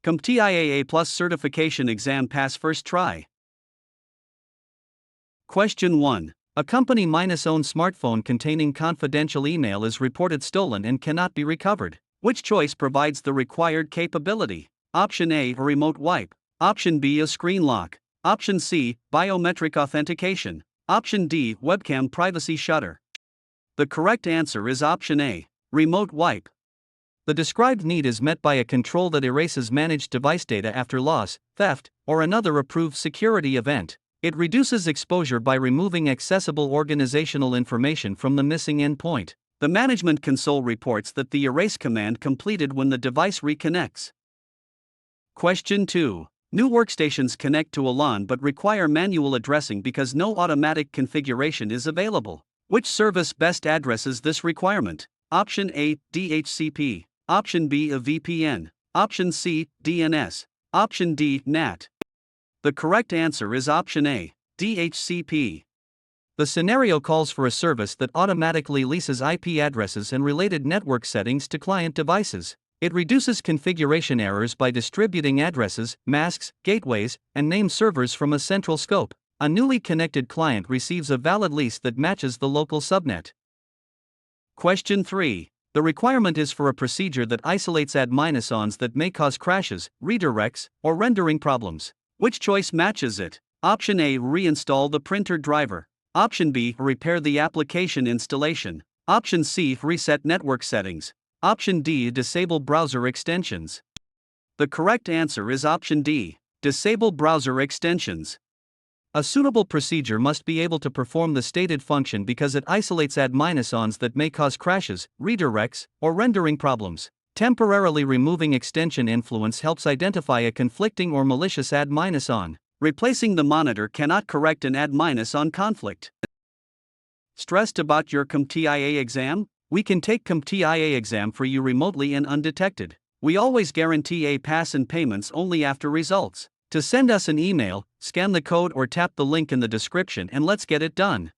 CompTIA A Certification Exam Pass First Try. Question 1. A company-owned smartphone containing confidential email is reported stolen and cannot be recovered. Which choice provides the required capability? Option A, a remote wipe. Option B, a screen lock. Option C, biometric authentication. Option D, webcam privacy shutter. The correct answer is option A, remote wipe. The described need is met by a control that erases managed device data after loss, theft, or another approved security event. It reduces exposure by removing accessible organizational information from the missing endpoint. The management console reports that the erase command completed when the device reconnects. Question 2. New workstations connect to a LAN but require manual addressing because no automatic configuration is available. Which service best addresses this requirement? Option A, DHCP. Option B, a VPN. Option C, DNS. Option D, NAT. The correct answer is option A, DHCP. The scenario calls for a service that automatically leases IP addresses and related network settings to client devices. It reduces configuration errors by distributing addresses, masks, gateways, and name servers from a central scope. A newly connected client receives a valid lease that matches the local subnet. Question 3. The requirement is for a procedure that isolates admins that may cause crashes, redirects, or rendering problems. Which choice matches it? Option A, reinstall the printer driver. Option B, repair the application installation. Option C, reset network settings. Option D, disable browser extensions. The correct answer is option D, disable browser extensions. A suitable procedure must be able to perform the stated function because it isolates admins that may cause crashes, redirects, or rendering problems. Temporarily removing extension influence helps identify a conflicting or malicious admin. Replacing the monitor cannot correct an admin conflict. Stressed about your CompTIA exam? We can take CompTIA exam for you remotely and undetected. We always guarantee a pass and payments only after results. To send us an email, scan the code or tap the link in the description and let's get it done.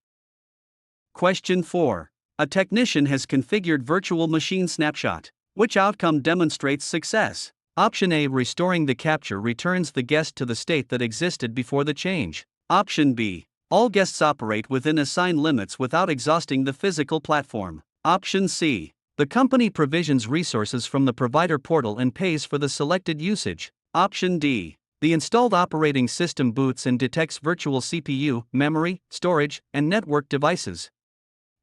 Question 4. A technician has configured virtual machine snapshot. Which outcome demonstrates success? Option A, restoring the capture returns the guest to the state that existed before the change. Option B, all guests operate within assigned limits without exhausting the physical platform. Option C, the company provisions resources from the provider portal and pays for the selected usage. Option D, the installed operating system boots and detects virtual CPU, memory, storage, and network devices.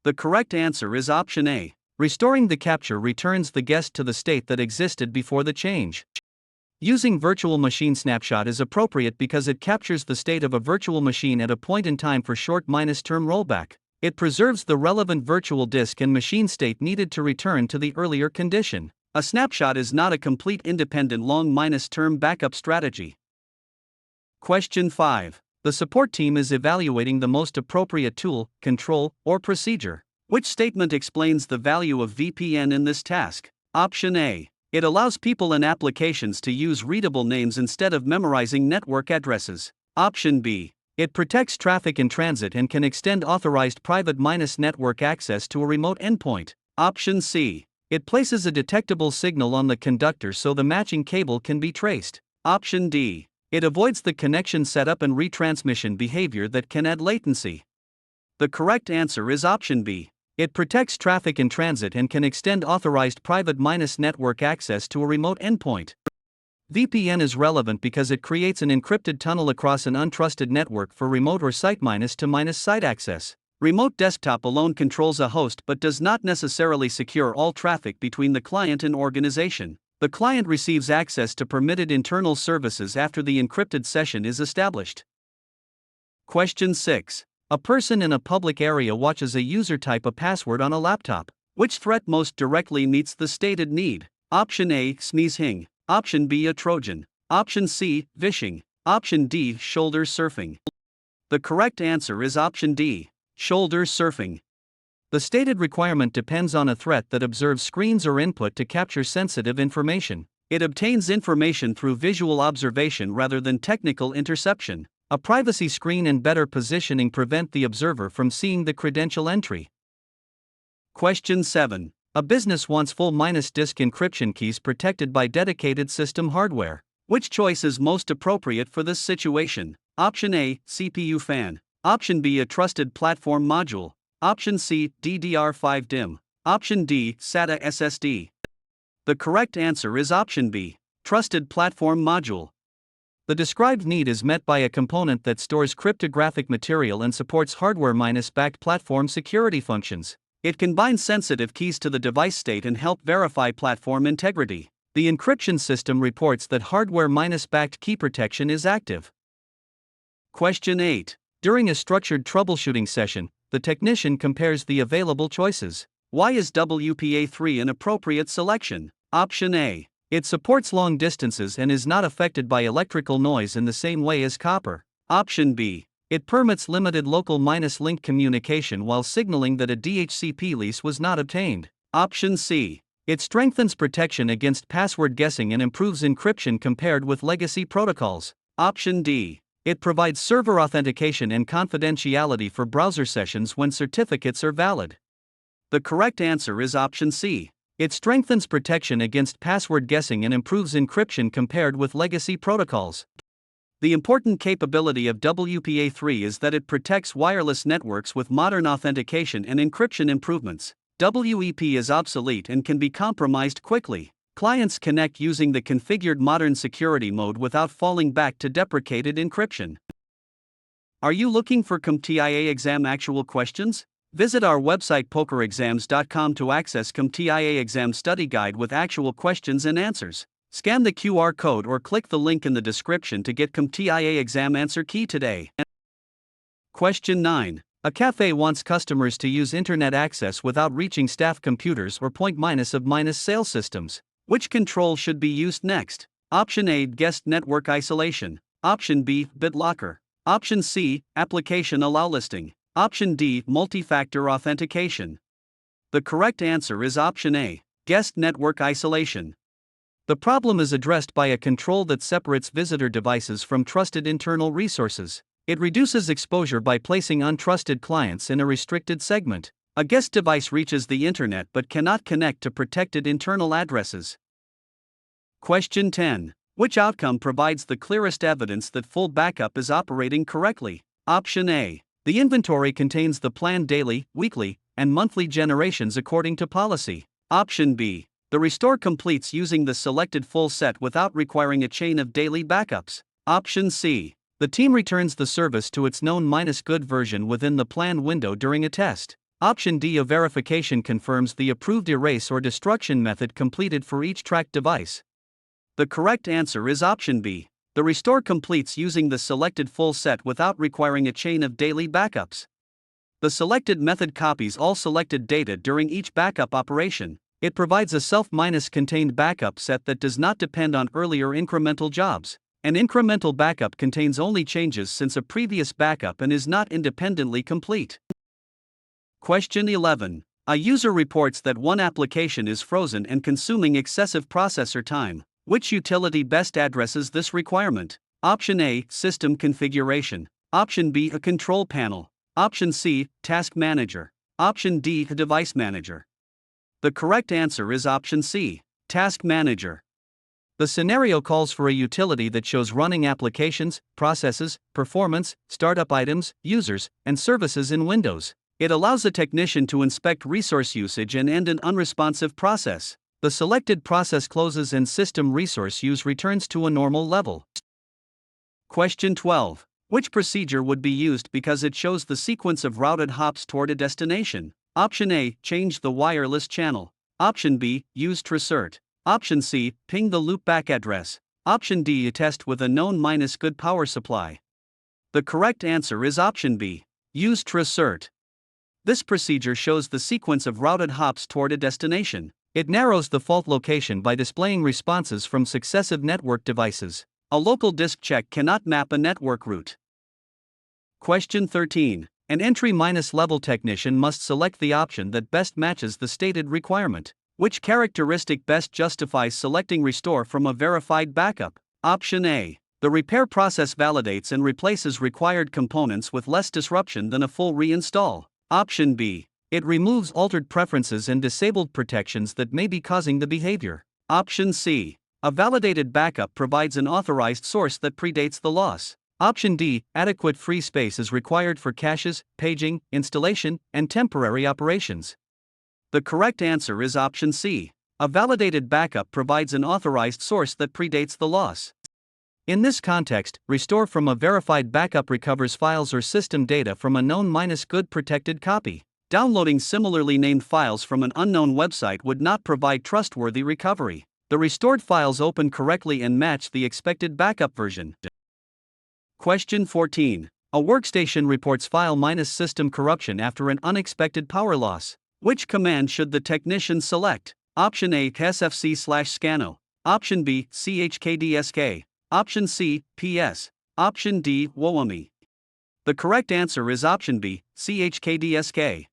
The correct answer is option A. Restoring the capture returns the guest to the state that existed before the change. Using virtual machine snapshot is appropriate because it captures the state of a virtual machine at a point in time for short-term rollback. It preserves the relevant virtual disk and machine state needed to return to the earlier condition. A snapshot is not a complete independent long-term backup strategy. Question 5. The support team is evaluating the most appropriate tool, control, or procedure. Which statement explains the value of VPN in this task? Option A. It allows people and applications to use readable names instead of memorizing network addresses. Option B. It protects traffic in transit and can extend authorized private network access to a remote endpoint. Option C. It places a detectable signal on the conductor so the matching cable can be traced. Option D. It avoids the connection setup and retransmission behavior that can add latency. The correct answer is option B. It protects traffic in transit and can extend authorized private network access to a remote endpoint. VPN is relevant because it creates an encrypted tunnel across an untrusted network for remote or site-to-site access. Remote desktop alone controls a host but does not necessarily secure all traffic between the client and organization. The client receives access to permitted internal services after the encrypted session is established. Question 6. A person in a public area watches a user type a password on a laptop. Which threat most directly meets the stated need? Option A, smishing. Option B, a Trojan. Option C, phishing. Option D, shoulder surfing. The correct answer is option D, shoulder surfing. The stated requirement depends on a threat that observes screens or input to capture sensitive information. It obtains information through visual observation rather than technical interception. A privacy screen and better positioning prevent the observer from seeing the credential entry. Question 7. A business wants full-disk encryption keys protected by dedicated system hardware. Which choice is most appropriate for this situation? Option A, CPU fan. Option B, a trusted platform module. Option C, DDR5 DIMM. Option D, SATA SSD. The correct answer is option B, trusted platform module. The described need is met by a component that stores cryptographic material and supports hardware-backed platform security functions. It can bind sensitive keys to the device state and help verify platform integrity. The encryption system reports that hardware-backed key protection is active. Question 8. During a structured troubleshooting session, the technician compares the available choices. Why is WPA3 an appropriate selection? Option A. It supports long distances and is not affected by electrical noise in the same way as copper. Option B. It permits limited local -link communication while signaling that a DHCP lease was not obtained. Option C. It strengthens protection against password guessing and improves encryption compared with legacy protocols. Option D. It provides server authentication and confidentiality for browser sessions when certificates are valid. The correct answer is option C. It strengthens protection against password guessing and improves encryption compared with legacy protocols. The important capability of WPA3 is that it protects wireless networks with modern authentication and encryption improvements. WEP is obsolete and can be compromised quickly. Clients connect using the configured modern security mode without falling back to deprecated encryption. Are you looking for CompTIA A exam actual questions? Visit our website pokerexams.com to access CompTIA A exam study guide with actual questions and answers. Scan the QR code or click the link in the description to get CompTIA A exam answer key today. Question 9. A cafe wants customers to use internet access without reaching staff computers or point-of sale systems. Which control should be used next? Option A, guest network isolation. Option B, BitLocker. Option C, application allow listing. Option D, multi-factor authentication. The correct answer is option A, guest network isolation. The problem is addressed by a control that separates visitor devices from trusted internal resources. It reduces exposure by placing untrusted clients in a restricted segment. A guest device reaches the internet but cannot connect to protected internal addresses. Question 10. Which outcome provides the clearest evidence that full backup is operating correctly? Option A. The inventory contains the planned daily, weekly, and monthly generations according to policy. Option B. The restore completes using the selected full set without requiring a chain of daily backups. Option C. The team returns the service to its known -good version within the planned window during a test. Option D. A verification confirms the approved erase or destruction method completed for each tracked device. The correct answer is option B. The restore completes using the selected full set without requiring a chain of daily backups. The selected method copies all selected data during each backup operation. It provides a self-contained backup set that does not depend on earlier incremental jobs. An incremental backup contains only changes since a previous backup and is not independently complete. Question 11. A user reports that one application is frozen and consuming excessive processor time. Which utility best addresses this requirement? Option A, system configuration. Option B, a control panel. Option C, task manager. Option D, a device manager. The correct answer is option C, task manager. The scenario calls for a utility that shows running applications, processes, performance, startup items, users, and services in Windows. It allows a technician to inspect resource usage and end an unresponsive process. The selected process closes and system resource use returns to a normal level. Question 12. Which procedure would be used because it shows the sequence of routed hops toward a destination? Option A, change the wireless channel. Option B, use TrueCert. Option C, ping the loopback address. Option D, test with a known -good power supply. The correct answer is option B, use TrueCert. This procedure shows the sequence of routed hops toward a destination. It narrows the fault location by displaying responses from successive network devices. A local disk check cannot map a network route. Question 13. An entry-level technician must select the option that best matches the stated requirement. Which characteristic best justifies selecting restore from a verified backup? Option A. The repair process validates and replaces required components with less disruption than a full reinstall. Option B. It removes altered preferences and disabled protections that may be causing the behavior. Option C. A validated backup provides an authorized source that predates the loss. Option D, adequate free space is required for caches, paging, installation, and temporary operations. The correct answer is option C. A validated backup provides an authorized source that predates the loss. In this context, restore from a verified backup recovers files or system data from a known-good protected copy. Downloading similarly named files from an unknown website would not provide trustworthy recovery. The restored files open correctly and match the expected backup version. Question 14. A workstation reports file-system corruption after an unexpected power loss. Which command should the technician select? Option A, sfc/scanno. Option B, chkdsk. Option C, ps. Option D, woami. The correct answer is option B, chkdsk.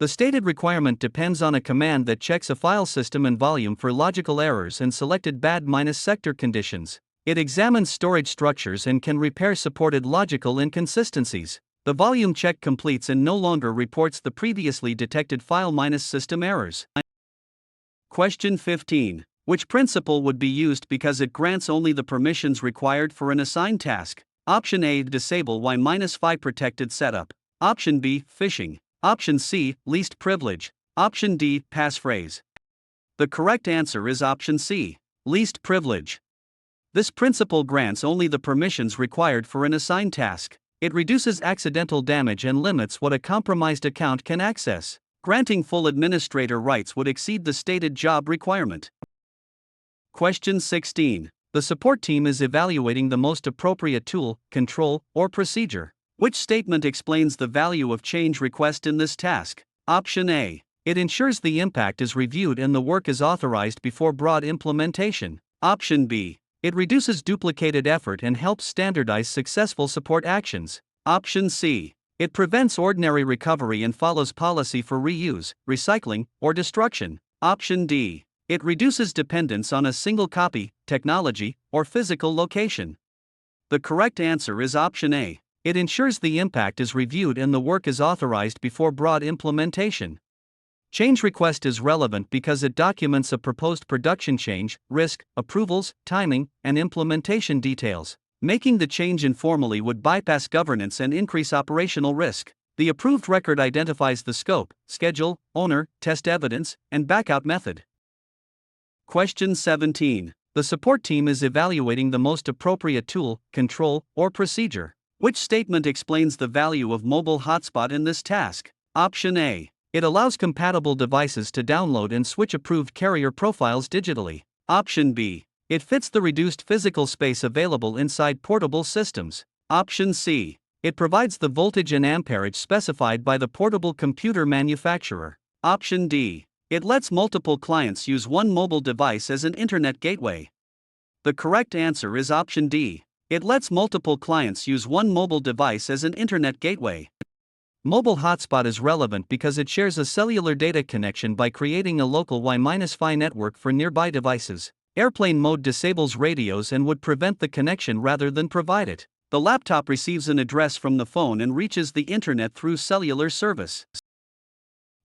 The stated requirement depends on a command that checks a file system and volume for logical errors and selected bad-sector conditions. It examines storage structures and can repair supported logical inconsistencies. The volume check completes and no longer reports the previously detected file-system errors. Question 15. Which principle would be used because it grants only the permissions required for an assigned task? Option A, disable Y-5 protected setup. Option B, phishing. Option C, least privilege. Option D, passphrase. The correct answer is option C, least privilege. This principle grants only the permissions required for an assigned task. It reduces accidental damage and limits what a compromised account can access. Granting full administrator rights would exceed the stated job requirement. Question 16. The support team is evaluating the most appropriate tool, control, or procedure. Which statement explains the value of change request in this task? Option A. It ensures the impact is reviewed and the work is authorized before broad implementation. Option B. It reduces duplicated effort and helps standardize successful support actions. Option C. It prevents ordinary recovery and follows policy for reuse, recycling, or destruction. Option D. It reduces dependence on a single copy, technology, or physical location. The correct answer is option A. It ensures the impact is reviewed and the work is authorized before broad implementation. Change request is relevant because it documents a proposed production change, risk, approvals, timing, and implementation details. Making the change informally would bypass governance and increase operational risk. The approved record identifies the scope, schedule, owner, test evidence, and backout method. Question 17. The support team is evaluating the most appropriate tool, control, or procedure. Which statement explains the value of mobile hotspot in this task? Option A. It allows compatible devices to download and switch approved carrier profiles digitally. Option B. It fits the reduced physical space available inside portable systems. Option C. It provides the voltage and amperage specified by the portable computer manufacturer. Option D. It lets multiple clients use one mobile device as an internet gateway. The correct answer is option D. It lets multiple clients use one mobile device as an internet gateway. Mobile hotspot is relevant because it shares a cellular data connection by creating a local Wi-Fi network for nearby devices. Airplane mode disables radios and would prevent the connection rather than provide it. The laptop receives an address from the phone and reaches the internet through cellular service.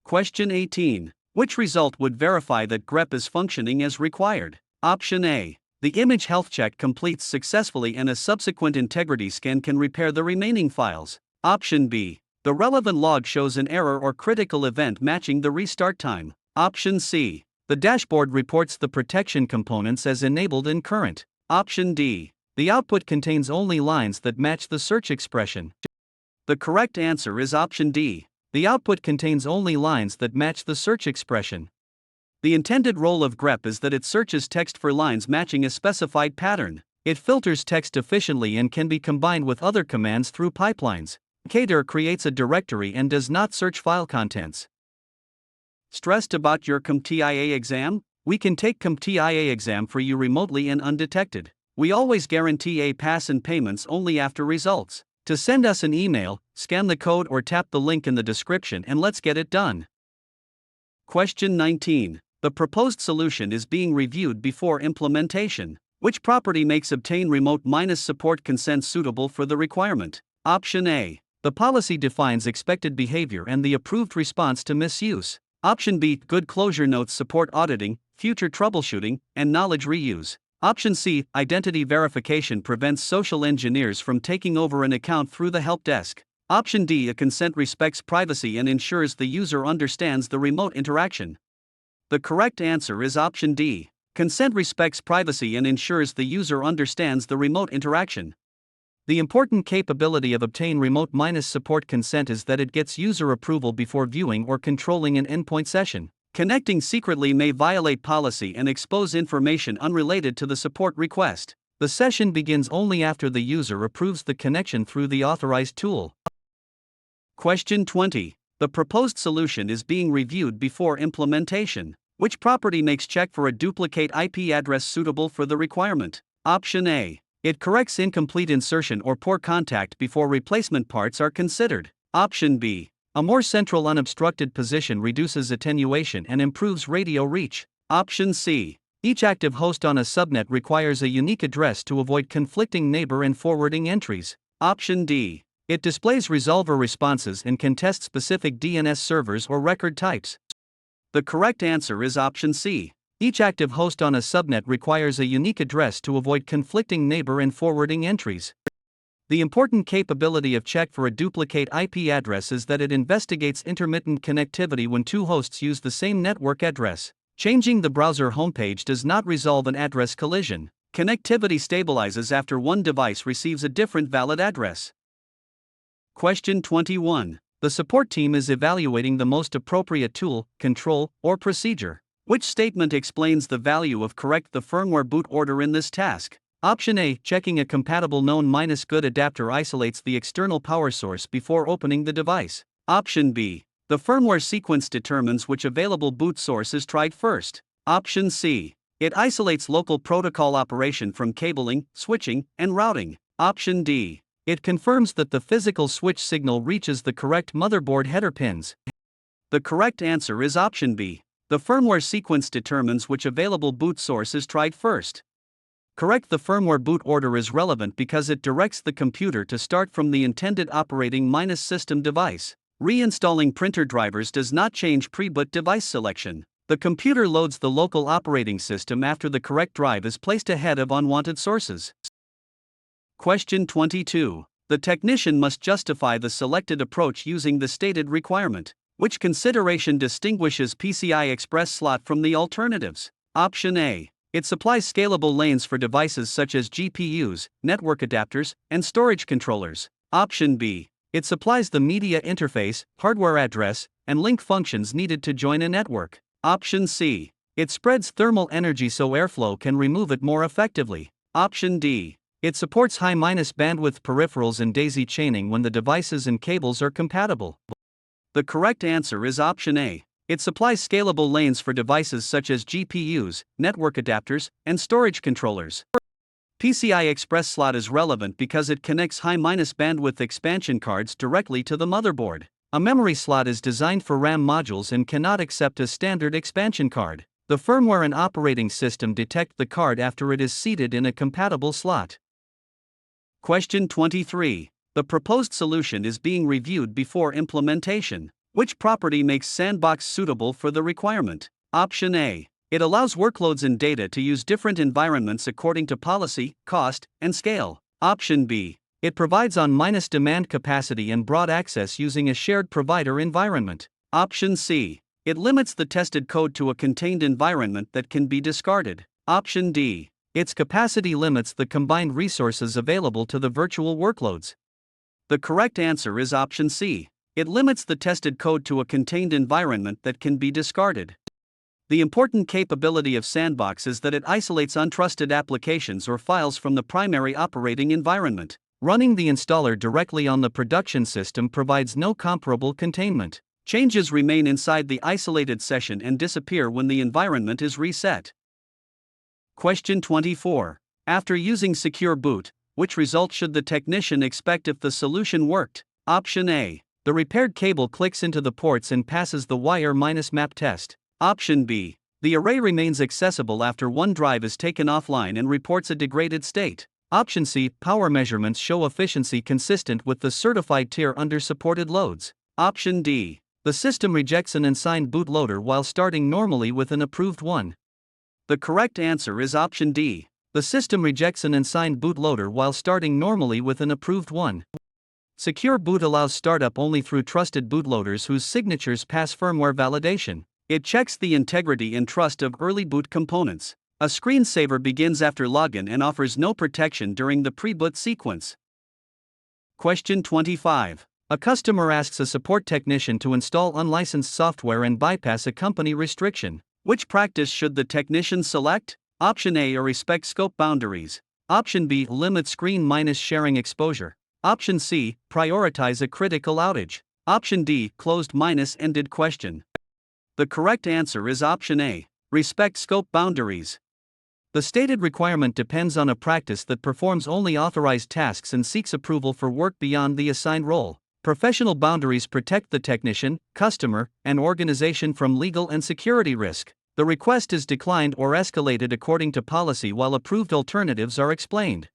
Question 18. Which result would verify that grep is functioning as required? Option A. The image health check completes successfully and a subsequent integrity scan can repair the remaining files. Option B. The relevant log shows an error or critical event matching the restart time. Option C. The dashboard reports the protection components as enabled and current. Option D. The output contains only lines that match the search expression. The correct answer is option D. The output contains only lines that match the search expression. The intended role of grep is that it searches text for lines matching a specified pattern. It filters text efficiently and can be combined with other commands through pipelines. kdir creates a directory and does not search file contents. Stressed about your CompTIA A exam? We can take CompTIA A exam for you remotely and undetected. We always guarantee a pass and payments only after results. To send us an email, scan the code or tap the link in the description and let's get it done. Question 19. The proposed solution is being reviewed before implementation. Which property makes obtain remote-support consent suitable for the requirement? Option A. The policy defines expected behavior and the approved response to misuse. Option B. Good closure notes support auditing, future troubleshooting, and knowledge reuse. Option C, identity verification prevents social engineers from taking over an account through the help desk. Option D, a consent respects privacy and ensures the user understands the remote interaction. The correct answer is option D. Consent respects privacy and ensures the user understands the remote interaction. The important capability of obtain remote support consent is that it gets user approval before viewing or controlling an endpoint session. Connecting secretly may violate policy and expose information unrelated to the support request. The session begins only after the user approves the connection through the authorized tool. Question 20. The proposed solution is being reviewed before implementation. Which property makes check for a duplicate IP address suitable for the requirement? Option A. It corrects incomplete insertion or poor contact before replacement parts are considered. Option B. A more central unobstructed position reduces attenuation and improves radio reach. Option C. Each active host on a subnet requires a unique address to avoid conflicting neighbor and forwarding entries. Option D. It displays resolver responses and can test specific DNS servers or record types. The correct answer is option C. Each active host on a subnet requires a unique address to avoid conflicting neighbor and forwarding entries. The important capability of check for a duplicate IP address is that it investigates intermittent connectivity when two hosts use the same network address. Changing the browser homepage does not resolve an address collision. Connectivity stabilizes after one device receives a different valid address. Question 21. The support team is evaluating the most appropriate tool, control, or procedure. Which statement explains the value of correct the firmware boot order in this task? Option A, checking a compatible known-good adapter isolates the external power source before opening the device. Option B, the firmware sequence determines which available boot source is tried first. Option C, it isolates local protocol operation from cabling, switching, and routing. Option D, it confirms that the physical switch signal reaches the correct motherboard header pins. The correct answer is option B. The firmware sequence determines which available boot source is tried first. Correct the firmware boot order is relevant because it directs the computer to start from the intended operating system device. Reinstalling printer drivers does not change pre-boot device selection. The computer loads the local operating system after the correct drive is placed ahead of unwanted sources. Question 22. The technician must justify the selected approach using the stated requirement. Which consideration distinguishes PCI Express slot from the alternatives? Option A. It supplies scalable lanes for devices such as GPUs, network adapters, and storage controllers. Option B. It supplies the media interface, hardware address, and link functions needed to join a network. Option C. It spreads thermal energy so airflow can remove it more effectively. Option D. It supports high bandwidth peripherals and daisy chaining when the devices and cables are compatible. The correct answer is option A. It supplies scalable lanes for devices such as GPUs, network adapters, and storage controllers. PCI Express slot is relevant because it connects high bandwidth expansion cards directly to the motherboard. A memory slot is designed for RAM modules and cannot accept a standard expansion card. The firmware and operating system detect the card after it is seated in a compatible slot. Question 23. The proposed solution is being reviewed before implementation. Which property makes Sandbox suitable for the requirement? Option A. It allows workloads and data to use different environments according to policy, cost, and scale. Option B. It provides on-demand capacity and broad access using a shared provider environment. Option C. It limits the tested code to a contained environment that can be discarded. Option D. Its capacity limits the combined resources available to the virtual workloads. The correct answer is option C. It limits the tested code to a contained environment that can be discarded. The important capability of Sandbox is that it isolates untrusted applications or files from the primary operating environment. Running the installer directly on the production system provides no comparable containment. Changes remain inside the isolated session and disappear when the environment is reset. Question 24. After using Secure Boot, which result should the technician expect if the solution worked? Option A. The repaired cable clicks into the ports and passes the wire map test. Option B. The array remains accessible after one drive is taken offline and reports a degraded state. Option C. Power measurements show efficiency consistent with the certified tier under supported loads. Option D. The system rejects an unsigned bootloader while starting normally with an approved one. The correct answer is option D. The system rejects an unsigned bootloader while starting normally with an approved one. Secure Boot allows startup only through trusted bootloaders whose signatures pass firmware validation. It checks the integrity and trust of early boot components. A screensaver begins after login and offers no protection during the pre-boot sequence. Question 25. A customer asks a support technician to install unlicensed software and bypass a company restriction. Which practice should the technician select? Option A, respect scope boundaries. Option B, limit screen sharing exposure. Option C, prioritize a critical outage. Option D, closed-ended question. The correct answer is option A, respect scope boundaries. The stated requirement depends on a practice that performs only authorized tasks and seeks approval for work beyond the assigned role. Professional boundaries protect the technician, customer, and organization from legal and security risk. The request is declined or escalated according to policy while approved alternatives are explained.